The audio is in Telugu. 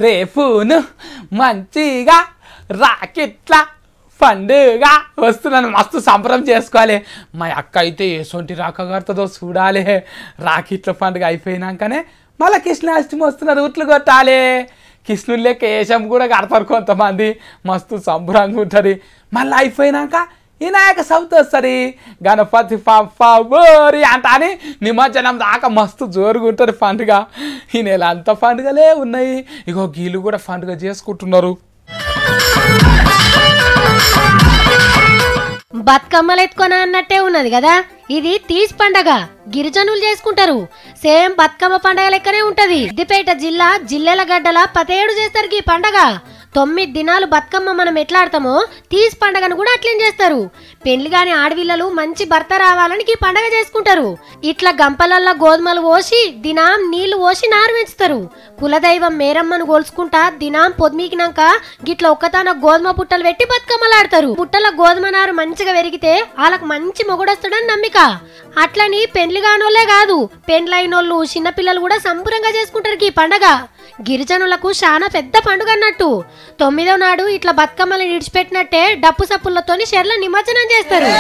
రేపును మంచిగా రాకెట్ల పండుగ వస్తున్నాను, మస్తు సంబరం చేసుకోవాలి. మా అక్క అయితే ఎసొంటి రాక కడుతుందో చూడాలి. రాకెట్ల పండుగ అయిపోయినాకనే మళ్ళీ కృష్ణాష్టమి వస్తున్నారు, ఉట్లు కొట్టాలి. కృష్ణుల్లే కేశం కూడా కడతారు కొంతమంది, మస్తు సంబరంగా ఉంటుంది. మళ్ళీ అయిపోయినాక వినాయక చవితి వస్తుంది, గణపతి బోరి అంట అని నిమజ్జనం దాకా మస్తు జోరుగా ఉంటుంది పండుగ. ఈ నెల అంత పండుగలే ఉన్నాయి. ఇగో గీళ్ళు కూడా పండుగ చేసుకుంటున్నారు. బతుకమ్మలు ఎత్తుకొని అన్నట్టే ఉన్నది కదా, ఇది తీజ్ పండగ గిరిజనులు చేసుకుంటారు. సేమ్ బతుకమ్మ పండగ లెక్కనే ఉంటది. సిద్దిపేట జిల్లా జిల్లెలగడ్డల 17 చేస్తారు ఈ పండగ. 9 దినాలు బతుకమ్మ మనం ఎట్లా ఆడతామో తీజ్ పండగను కూడా అట్లే చేస్తారు. పెళ్లి గాని ఆడవిల్లలు మంచి భర్త రావాలని ఈ పండగ చేసుకుంటారు. ఇట్లా గంపలల్లో గోధుమలు పోసి దినాం నీళ్లు పోసి నారు పెంచుతారు. కులదైవం మేరమ్మను గోల్చుకుంటా దినాం పొద్దుమీకినాక గిట్ల ఒక్కతాన గోధుమ పుట్టలు పెట్టి బతుకమ్మలు ఆడతారు. పుట్టల గోధుమ నారు మంచిగా పెరిగితే వాళ్ళకి మంచి మొగుడొస్తాడని నమ్మిక. అట్లని పెళ్లి కానోళ్లే కాదు, పెండ్లైనోళ్ళు చిన్నపిల్లలు కూడా సంబరంగా చేసుకుంటారు ఈ పండగ. గిరిజనులకు చాలా పెద్ద పండుగ అన్నట్టు. 9వ నాడు ఇట్లా బతుకమ్మలు విడిచిపెట్టినట్టే డప్పు సప్పులతోని షెర్ల నిమజ్జనం చేస్తారు.